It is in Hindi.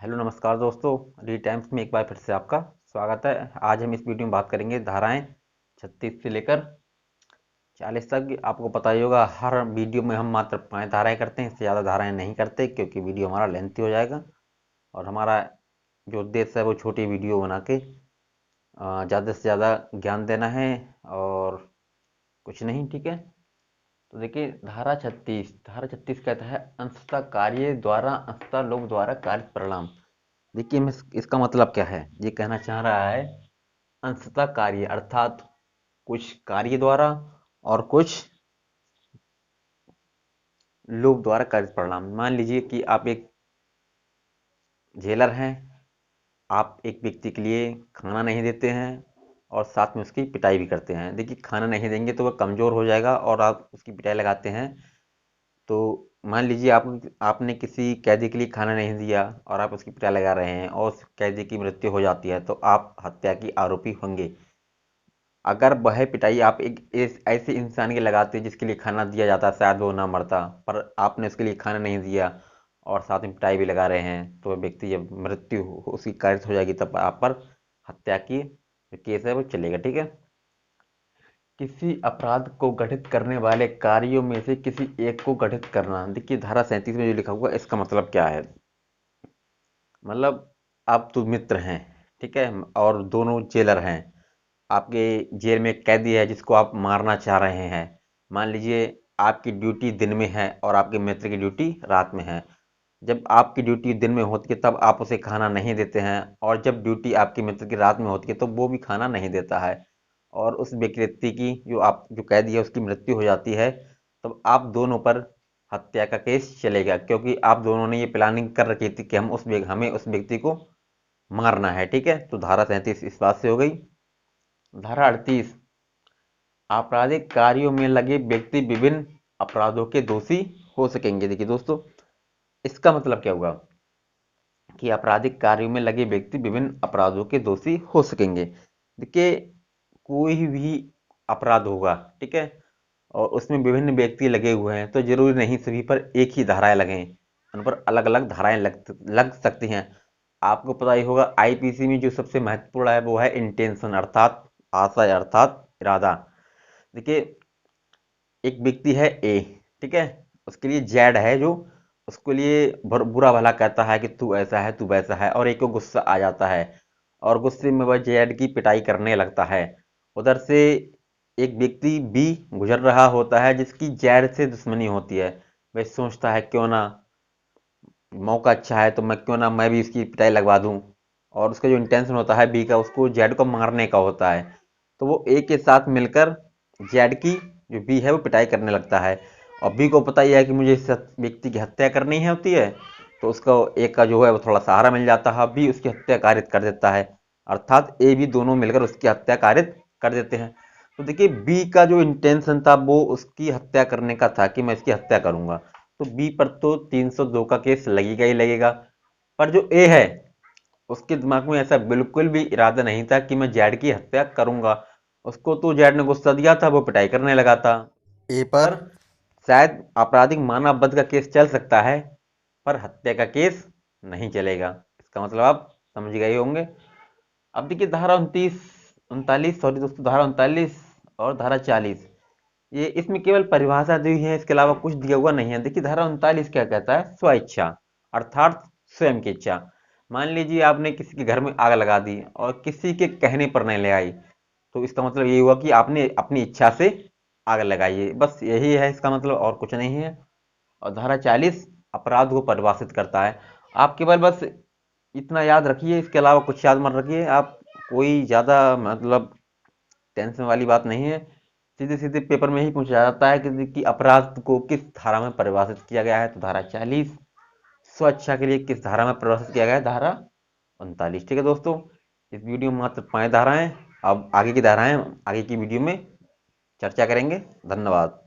हेलो नमस्कार दोस्तों, री टाइम्स में एक बार फिर से आपका स्वागत है। आज हम इस वीडियो में बात करेंगे धाराएं 36 से लेकर 40 तक। आपको पता ही होगा, हर वीडियो में हम मात्र 5 धाराएं करते हैं, इससे ज़्यादा धाराएं नहीं करते क्योंकि वीडियो हमारा लेंथी हो जाएगा। और हमारा जो उद्देश्य है वो छोटी वीडियो बना के ज़्यादा से ज़्यादा ज्ञान देना है और कुछ नहीं। ठीक है, तो देखिए धारा 36 कहता है अंशतः कार्य द्वारा अंशतः लोक द्वारा कार्य परिणाम। देखिए इसका मतलब क्या है, ये कहना चाह रहा है अंशतः कार्य अर्थात कुछ कार्य द्वारा और कुछ लोक द्वारा कार्य परिणाम। मान लीजिए कि आप एक जेलर हैं, आप एक व्यक्ति के लिए खाना नहीं देते हैं और साथ में उसकी पिटाई भी करते हैं। देखिए खाना नहीं देंगे तो वह कमज़ोर हो जाएगा और आप उसकी पिटाई लगाते हैं। तो मान लीजिए आपने किसी कैदी के लिए खाना नहीं दिया और आप उसकी पिटाई लगा रहे हैं और उस कैदी की मृत्यु हो जाती है, तो आप हत्या की आरोपी होंगे। अगर वह पिटाई आप एक ऐसे इंसान के लगाते जिसके लिए खाना दिया जाता, शायद वो ना मरता, पर आपने उसके लिए खाना नहीं दिया और साथ में पिटाई भी लगा रहे हैं, तो वह व्यक्ति जब उसकी कारित हो जाएगी तब आप पर हत्या की जो केस है वो चलेगा। ठीक है, किसी अपराध को गठित करने वाले कार्यों में से किसी एक को गठित करना। देखिए धारा 37 में जो लिखा हुआ है इसका मतलब क्या है। मतलब आप तो मित्र हैं, ठीक है, और दोनों जेलर हैं। आपके जेल में एक कैदी है जिसको आप मारना चाह रहे हैं। मान लीजिए आपकी ड्यूटी दिन में है और आपके मित्र की ड्यूटी रात में है। जब आपकी ड्यूटी दिन में होती है तब आप उसे खाना नहीं देते हैं, और जब ड्यूटी आपके मित्र की रात में होती है तो वो भी खाना नहीं देता है, और उस व्यक्ति की जो कैदी है उसकी मृत्यु हो जाती है, तब आप दोनों पर हत्या का केस चलेगा क्योंकि आप दोनों ने ये प्लानिंग कर रखी थी कि हमें उस व्यक्ति को मारना है। ठीक है, तो धारा 37 इस बात से हो गई। धारा 38 आपराधिक कार्यों में लगे व्यक्ति विभिन्न अपराधों के दोषी हो सकेंगे। देखिए दोस्तों, इसका मतलब क्या हुआ कि आपराधिक कार्यों में लगे व्यक्ति विभिन्न अपराधों के दोषी हो सकेंगे। देखिए कोई भी अपराध होगा, ठीक है, और उसमें विभिन्न व्यक्ति लगे हुए हैं तो जरूरी नहीं सभी पर एक ही धाराएं लगें, उन पर अलग अलग धाराएं लग सकती हैं। आपको पता ही होगा आईपीसी में जो सबसे महत्वपूर्ण है वो है इंटेंशन अर्थात आशय अर्थात इरादा। देखिए एक व्यक्ति है ए, ठीक है, उसके लिए जेड है जो उसके लिए बुरा भला कहता है कि तू ऐसा है तू वैसा है, और एक को गुस्सा आ जाता है और गुस्से में वह जेड की पिटाई करने लगता है। उधर से एक व्यक्ति बी गुजर रहा होता है जिसकी जेड से दुश्मनी होती है। वह सोचता है क्यों ना, मौका अच्छा है तो मैं भी इसकी पिटाई लगवा दूं, और उसका जो इंटेंशन होता है बी का उसको जेड को मारने का होता है। तो वो ए के साथ मिलकर जेड की जो बी है वो पिटाई करने लगता है, और बी को पता ही है कि मुझे इस व्यक्ति की हत्या करनी है होती है, तो उसका ए का जो है वो थोड़ा सहारा मिल जाता है, बी उसकी हत्या कारित कर देता है, अर्थात ए बी दोनों मिलकर उसकी हत्या कारित कर देते हैं। तो देखिए बी का जो इंटेंशन था वो उसकी हत्या करने का था कि मैं इसकी हत्या करूंगा, तो बी पर तो 302 का केस लगेगा ही लगेगा। पर जो ए है उसके दिमाग में ऐसा बिल्कुल भी इरादा नहीं था कि मैं जेड की हत्या करूंगा। उसको तो जेड ने गुस्सा दिया था, वो पिटाई करने लगा था। ए पर शायद आपराधिक मानववध का केस चल सकता है पर हत्या का केस नहीं चलेगा। इसका मतलब आप समझ गए होंगे। अब देखिए धारा 29 उनतालीस, सॉरी दोस्तों, धारा 39 और धारा 40, ये इसमें केवल परिभाषा दी है, इसके अलावा कुछ दिया हुआ नहीं है। देखिए धारा 39 क्या कहता है, स्व इच्छा अर्थात स्वयं की इच्छा। मान लीजिए आपने किसी के घर में आग लगा दी और किसी के कहने पर नहीं लगाई, तो इसका मतलब ये हुआ कि आपने अपनी इच्छा से आग लगाई है, बस यही है इसका मतलब, और कुछ नहीं है। और धारा 40 अपराध को परिभाषित करता है। आप केवल बस इतना याद रखिए, इसके अलावा कुछ याद मत रखिए आप। कोई ज़्यादा मतलब टेंशन वाली बात नहीं है, सीधे सीधे पेपर में ही पूछा जाता है कि अपराध को किस धारा में परिभाषित किया गया है, तो धारा 40। स्वच्छा के लिए किस धारा में परिभाषित किया गया है, धारा 39। ठीक है दोस्तों, इस वीडियो में मात्र 5 धाराएं, अब आगे की धाराएं आगे की वीडियो में चर्चा करेंगे। धन्यवाद।